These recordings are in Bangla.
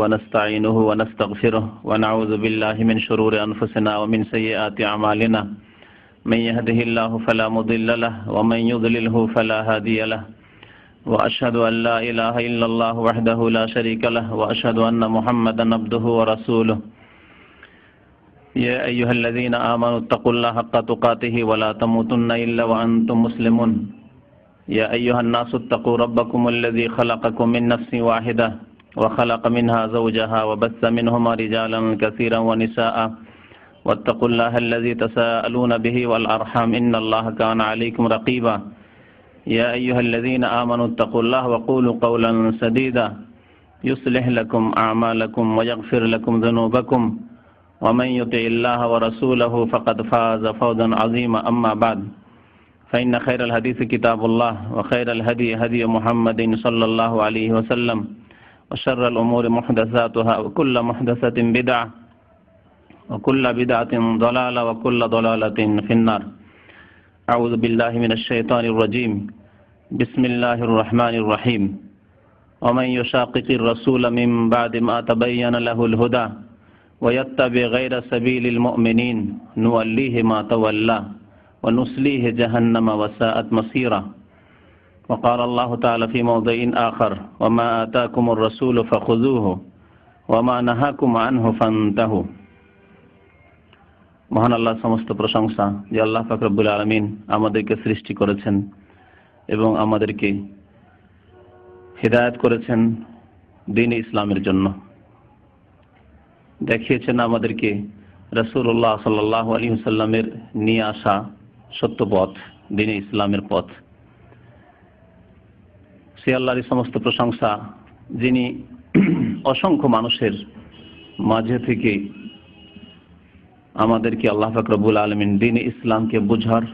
ونستعينه ونستغفره ونعوذ بالله من شرور أنفسنا ومن سيئات أعمالنا من يهده الله فلا مضل له ومن يضلله فلا هادي له وأشهد أن لا إله إلا الله وحده لا شريك له وأشهد أن محمدا عبده ورسوله يا أيها الذين آمنوا اتقوا الله حق تقاته ولا تموتن إلا وأنتم مسلمون يا أيها الناس اتقوا ربكم الذي خلقكم من نفس واحدة وخلق منها زوجها وبث منهما رجالا كثيرا ونساء واتقوا الله الذي تساءلون به والأرحام إن الله كان عليكم رقيبا يا أيها الذين آمنوا اتقوا الله وقولوا قولا سديدا يصلح لكم أعمالكم ويغفر لكم ذنوبكم ومن يطع الله ورسوله فقد فاز فوزا عظيما أما بعد فإن خير الحديث كتاب الله وخير الهدي هدي محمد صلى الله عليه وسلم وشر الأمور محدثاتها وكل محدثة بدعة وكل بدعة ضلالة وكل ضلالة في النار أعوذ بالله من الشيطان الرجيم بسم الله الرحمن الرحيم ومن يشاقق الرسول من بعد ما تبين له الهدى ويتبع غير سبيل المؤمنين نوليه ما تولى ونصليه جهنم وساءت مصيرا وقال الله تعالى في موضع آخر وما آتاكم الرسول فخذوه وما نهاكم عنه فانتهوا মহান আল্লাহ সমস্ত প্রশংসা যে আল্লাহ পাক রব্বুল আলামিন আমাদেরকে সৃষ্টি করেছেন এবং আমাদেরকে হিদায়াত করেছেন দ্বীন ইসলামের জন্য দেখিয়েছেন আমাদেরকে রাসূলুল্লাহ সাল্লাল্লাহু আলাইহি ওয়াসাল্লামের নিয়ে আসা সত্য পথ দ্বীন ইসলামের পথ সে আল্লাহরই সমস্ত প্রশংসা যিনি অসংখ্য মানুষের মাঝে থেকে আমাদেরকে আল্লাহ পাক রব্বুল আলামিন দ্বীন ইসলামকে বোঝার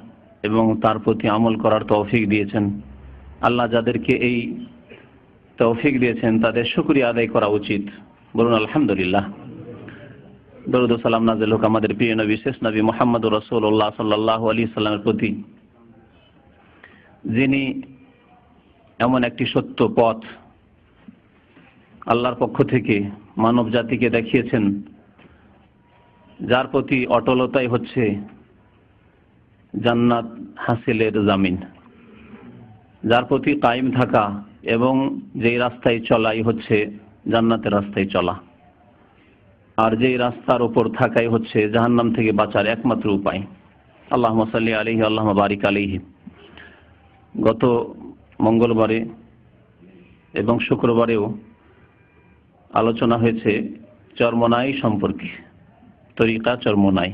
এবং তার প্রতি আমল করার তৌফিক দিয়েছেন। আল্লাহ যাদেরকে এই তৌফিক দিয়েছেন তাদের শুকরিয়া আদায় করা উচিত, বলুন আলহামদুলিল্লাহ। দরুদ ও সালাম নাযিল হোক আমাদের প্রিয় নবী শেষ নবী মুহাম্মদুর রাসূলুল্লাহ সাল্লাল্লাহু আলাইহি সাল্লামের প্রতি, যিনি এমন একটি সত্য পথ আল্লাহর পক্ষ থেকে মানব জাতিকে দেখিয়েছেন, যার প্রতি অটলতাই হচ্ছে জান্নাত হাসিলের জামিন, যার প্রতি কায়েম থাকা এবং যেই রাস্তায় চলাই হচ্ছে জান্নাতের রাস্তায় চলা, আর যেই রাস্তার উপর থাকাই হচ্ছে জাহান্নাম থেকে বাঁচার একমাত্র উপায়। আল্লাহুম্মা সাল্লি আলাইহি আল্লাহুম্মা বারিক আলাইহি। গত মঙ্গলবারে এবং শুক্রবারেও আলোচনা হয়েছে চরমোনাই সম্পর্কে, তরিকা চরমোনাই।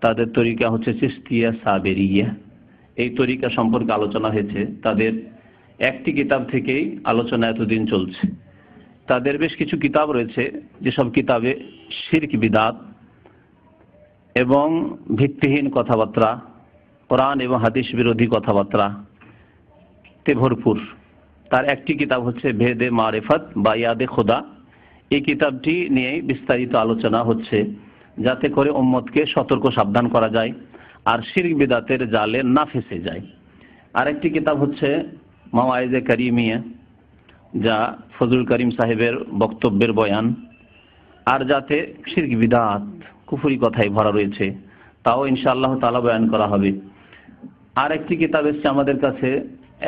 তাদের তরিকা হচ্ছে চিশতিয়া সাবেরিয়া। এই তরিকা সম্পর্কে আলোচনা হয়েছে। তাদের একটি কিতাব থেকেই আলোচনা এতদিন চলছে। তাদের বেশ কিছু কিতাব রয়েছে যেসব কিতাবে শিরক বিদআত এবং ভিত্তিহীন কথাবার্তা, কোরআন এবং হাদিস বিরোধী কথাবার্তা তে ভরপুর। তার একটি কিতাব হচ্ছে ভেদে মারিফত বা ইয়াদে খোদা। এই কিতাবটি নিয়ে বিস্তারিত আলোচনা হচ্ছে যাতে করে উম্মতকে সতর্ক সাবধান করা যায় আর শিরক বিদআতের জালে না ফেসে যায়। আরেকটি কিতাব হচ্ছে মাওয়াইজে কারিমিয়া, যা ফজলুল করিম সাহেবের বক্তব্যের বয়ান, আর যাতে শিরক বিদআত কুফরি কথাই ভরা রয়েছে, তাও ইনশাআল্লাহ তাআলা বয়ান করা হবে। আর একটি কিতাব এসেছে আমাদের কাছে,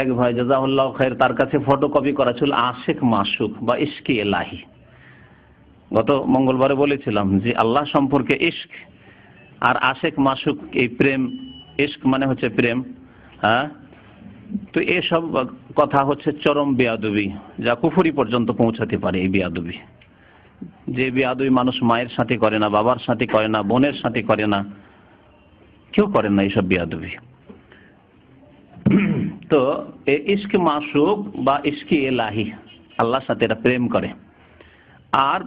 এক ভাই জাযাহুল্লাহ খায়ের, তার কাছে ফটোকপি করা ছিল আশিক মাসুক বা ইশকে ইলাহি। গত মঙ্গলবারে বলেছিলাম যে আল্লাহ সম্পর্কে ইশক আর আশিক মাসুক, এই প্রেম, ইশক মানে হচ্ছে প্রেম, হ্যাঁ, তো এসব কথা হচ্ছে চরম বেয়াদবি, যা কুফরি পর্যন্ত পৌঁছাতে পারে। এই বেয়াদবি, যে বেয়াদবি মানুষ মায়ের সাথে করে না, বাবার সাথে করে না, বোনের সাথে করে না, কেউ করে না এইসব বেয়াদবি। তো ইশক মাসুক বা ইশকে ইলাহি, আল্লাহর সাথে এরা প্রেম করে। আর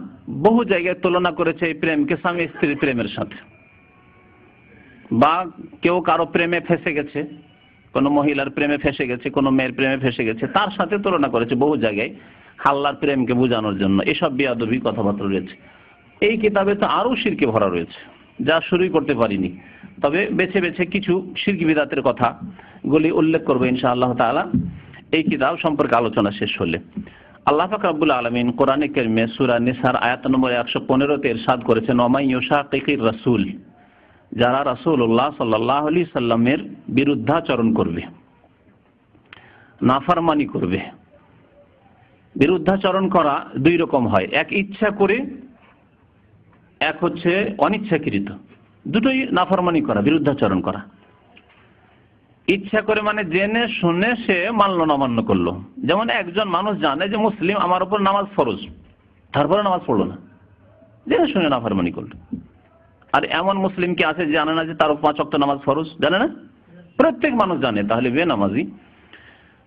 বহু জায়গায় তুলনা করেছে এই প্রেমকে স্বামী স্ত্রীর প্রেমের সাথে, বা কেউ কারো প্রেমে ফেসে গেছে, কোনো মহিলার প্রেমে ফেসে গেছে, কোনো মেয়ের প্রেমে ফেসে গেছে, তার সাথে তুলনা করেছে বহু জায়গায় আল্লাহর প্রেমকে বোঝানোর জন্য। এসব বেয়াদবি কথাবার্তা রয়েছে। এই কিতাবে তো আরো শিরকে ভরা রয়েছে, যা শুরুই করতে পারিনি। তবে বেছে বেছে কিছু শিরক বিদআতের কথাগুলি উল্লেখ করবো ইনশাআল্লাহ তাআলা এই কিতাব সম্পর্কে আলোচনা শেষ হলে। আল্লাহ পাক রব্বুল আলামিন কোরআনে কারিমে সূরা নিসার আয়াত নম্বর 115 তে ইরশাদ করেছেন, ওমাই ইউশাকিকির রাসূল, যারা রাসূলুল্লাহ সাল্লাল্লাহু আলাইহি সাল্লামের বিরুদ্ধাচরণ করবে, নাফরমানি করবে। বিরুদ্ধাচরণ করা দুই রকম হয়, এক ইচ্ছা করে, এক হচ্ছে অনিচ্ছাকৃত। দুটোই নাফরমানি করা, বিরুদ্ধাচরণ করা। ইচ্ছা করে মানে জেনে শুনে সে মানলো না, মান্য করলো। যেমন একজন মানুষ জানে যে মুসলিম, আমার উপর নামাজ ফরজ, তারপরে নামাজ পড়লো না, জেনে শুনে নাফরমানি করলো। আর এমন মুসলিম কি আছে জানে না যে তার 5 ওয়াক্ত নামাজ ফরজ? জানে না, প্রত্যেক মানুষ জানে। তাহলে বেনামাজি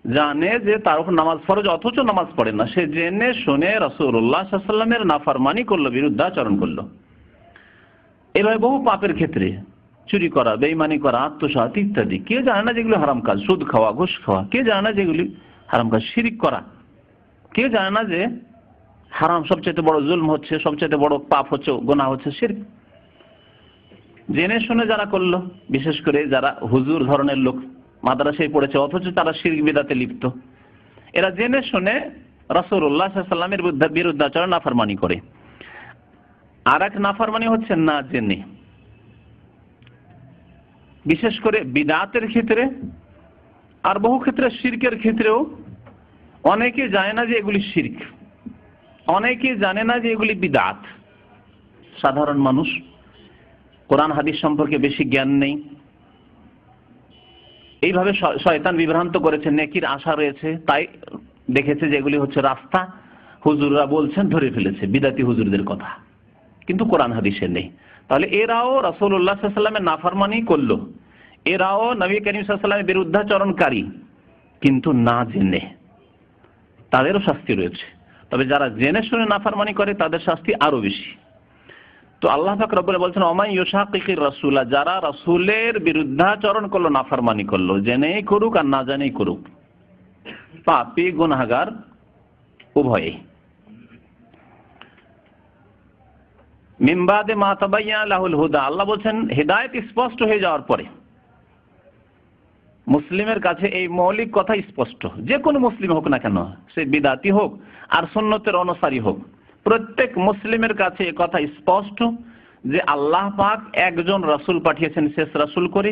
জানে যে তার উপর নামাজ ফরজ, অথচ নামাজ পড়ে না। সে জেনে শুনে রাসূলুল্লাহ সাল্লাল্লাহু আলাইহি ওয়াসাল্লামের নাফরমানি করলো, বিরুদ্ধাচরণ করলো। এভাবে বহু পাপের ক্ষেত্রে, চুরি করা, বেঈমানি করা, আত্মসাৎ ইত্যাদি, কে জানে না যেগুলো হারাম কাজ? সুদ খাওয়া, ঘুষ খাওয়া, কে জানে না যেগুলি হারাম কাজ? শিরিক করা, কে জানে না যে হারাম সবচেয়ে বড় জুলম হচ্ছে, সবচেয়ে বড় পাপ হচ্ছে, গুনাহ হচ্ছে শিরক? জেনে শুনে যারা করলো, বিশেষ করে যারা হুজুর ধরনের লোক, মাদ্রাসায় পড়েছে অথচ তারা শিরক বিদআতে লিপ্ত, এরা জেনে শুনে রাসূলুল্লাহ সাল্লাল্লাহু আলাইহি ওয়াসাল্লামের বিরুদ্ধাচরণ, নাফরমানি করে। আর এক নাফরমানি হচ্ছে না জেনে, বিশেষ করে বিদআতের ক্ষেত্রে, আর বহু ক্ষেত্রে শিরকের ক্ষেত্রেও। অনেকে জানে না যে এগুলি শিরক, অনেকে জানে না যে এগুলি বিদআত। সাধারণ মানুষ কোরআন হাদিস সম্পর্কে বেশি জ্ঞান নেই, এইভাবে শয়তান বিভ্রান্ত করেছে, নেকির আশা রয়েছে, তাই দেখেছে যে এগুলি হচ্ছে রাস্তা, হুজুররা বলছেন, ধরে ফেলেছে বিদআতি হুজুরদের কথা, কিন্তু কোরআন হাদিসে নেই। তাহলে এরাও রাসূলুল্লাহ সাল্লাল্লাহু আলাইহি ওয়াসাল্লামের নাফরমানি করলো, এরাও নবী করিম সাল্লাল্লাহু আলাইহি ওয়াসাল্লামের বিরুদ্ধাচরণকারী, কিন্তু না জেনে। তাদেরও শাস্তি রয়েছে। তবে যারা জেনে শুনে নাফরমানি করে তাদের শাস্তি আরো বেশি। তো আল্লাহ পাক রব্বুল বলছেন, ওমাই ইউশাকিকির রাসূলা, যারা রাসূলের বিরুদ্ধাচরণ করলো, নাফরমানি করলো, জেনেই করুক আর না জেনেই করুক, পাপী গুনাহগার উভয়ে। মিন বাদে মা তাবায়্যানা লাহুল হুদা, আল্লাহ বলছেন হিদায়াত স্পষ্ট হয়ে যাওয়ার পরে। মুসলিমের কাছে এই মৌলিক কথা স্পষ্ট, যে কোনো মুসলিম হোক না কেন, সে বিদআতি হোক আর সুন্নতের অনুসারী হোক, প্রত্যেক মুসলিমের কাছে এই কথা স্পষ্ট যে আল্লাহ পাক একজন রাসূল পাঠিয়েছেন শেষ রাসূল করে,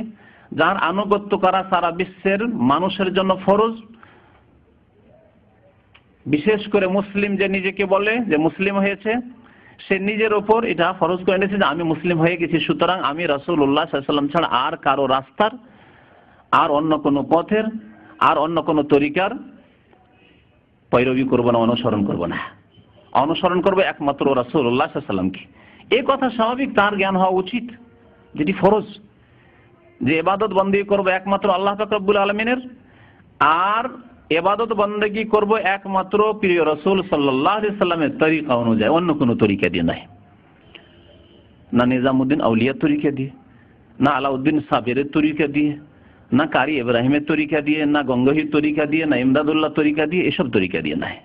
যার আনুগত্য করা সারা বিশ্বের মানুষের জন্য ফরজ। বিশেষ করে মুসলিম যে নিজেকে বলে যে মুসলিম হয়েছে, সে নিজের ওপর এটা ফরজ করে নিয়েছে যে আমি মুসলিম হয়ে গেছি, সুতরাং আমি রাসূলুল্লাহ সাল্লাল্লাহু আলাইহি ওয়াসাল্লাম ছাড়া আর কারো রাস্তার, আর অন্য কোনো পথের, আর অন্য কোনো তরিকার পৈরবী করব না, অনুসরণ করব না। অনুসরণ করবো একমাত্র রাসূলুল্লাহ সাল্লাল্লাহু আলাইহি ওয়াসাল্লামকে। এই কথা স্বাভাবিক, তার জ্ঞান হওয়া উচিত, যেটি ফরজ, যে ইবাদত বন্দেগী করবো একমাত্র আল্লাহ পাক রব্বুল আলামিনের, আর ইবাদত বন্দেগী করব একমাত্র প্রিয় রাসূল সাল্লাল্লাহু আলাইহি ওয়াসাল্লামের তরিকা অনুযায়ী, অন্য কোনো তরিকা দিয়ে নয়। না নিজামউদ্দিন আউলিয়ার তরিকা দিয়ে, না আলাউদ্দিন সাবিরের তরিকা দিয়ে, না কারি ইব্রাহিমের তরিকা দিয়ে, না গঙ্গোহীর তরিকা দিয়ে, না ইমদাদুল্লাহ তরিকা দিয়ে, এসব তরিকা দিয়ে নয়।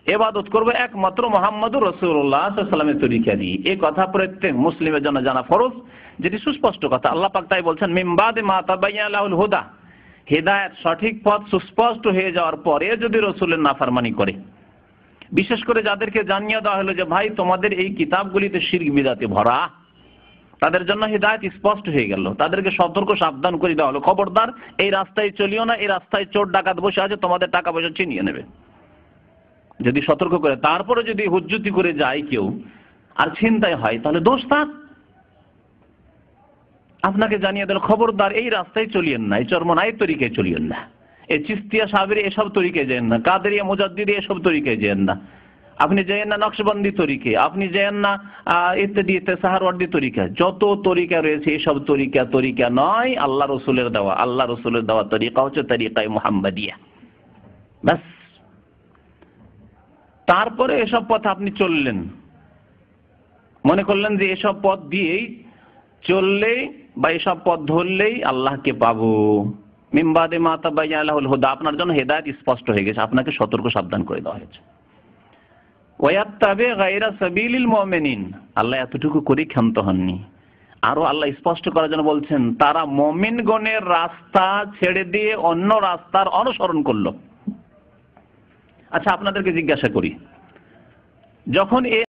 ইবাদত করবো একমাত্র মুহাম্মদুর রাসূলুল্লাহ সাল্লাল্লাহু আলাইহি ওয়াসাল্লামের তরিকা দিয়ে। এই কথা প্রত্যেক মুসলিমের জন্য জানা ফরজ, যেটি সুস্পষ্ট কথা। আল্লাহ পাক তাই বলছেন, মিন বাদে মা তাবায়্যানা লাহুল হুদা, হিদায়াত সঠিক পথ সুস্পষ্ট হয়ে যাওয়ার পরে যদি রাসূলের নাফরমানি করে, বিশেষ করে যাদেরকে জানিয়ে দেওয়া হলো যে ভাই তোমাদের এই কিতাবগুলিতে শিরক বিদআতে ভরা, তাদের জন্য হিদায়াত স্পষ্ট হয়ে গেল, তাদেরকে সতর্ক সাবধান করে দেওয়া হলো, খবরদার এই রাস্তায় চলিও না, এই রাস্তায় চোর ডাকাত বসে আছে, তোমাদের টাকা পয়সা ছিনিয়ে নেবে। যদি সতর্ক করে তারপরে যদি হুজ্জতি করে যায় কেউ আর ছিনতাই হয়, তাহলে দোষ তার। আপনাকে জানিয়ে দিল খবরদার এই রাস্তায় চলিয়েন না, এই চরমনাই তরিকায় চলিয়েন না, এই চিস্তিয়া সাহাবীর এসব তরিকায় যেন না, কাদেরিয়া মুজাদ্দিদি এসব তরিকায় যেন না, আপনি যেন না নকশবন্দি তরিকে, আপনি যেন না ইত্যাদি সাহারওয়ার্দী তরিকা, যত তরিকা রয়েছে এসব তরিকা নয়, আল্লাহ রসুলের দেওয়া তরিকা হচ্ছে তরিকায়ে মুহাম্মাদিয়া। ব্যাস, তারপরে এসব পথ আপনি চললেন, মনে করলেন যে এসব পথ দিয়েই চললেই বা এসব পথ ধরলেই আল্লাহকে পাবো। মিন বাদে মা তাবায়্যানা লাহুল হুদা, আপনার জন্য হেদায়েত স্পষ্ট হয়ে গেছে, আপনাকে সতর্ক সাবধান করে দেওয়া হয়েছে। ওয়ায়াত্তাবি গায়রা সাবিলিল মুমিনিন, আল্লাহ এতটুকু করে ক্ষান্ত হননি, আরো আল্লাহ স্পষ্ট করার জন্য বলছেন তারা মুমিনগণের রাস্তা ছেড়ে দিয়ে অন্য রাস্তার অনুসরণ করলো। আচ্ছা, আপনাদেরকে জিজ্ঞাসা করি, যখন এই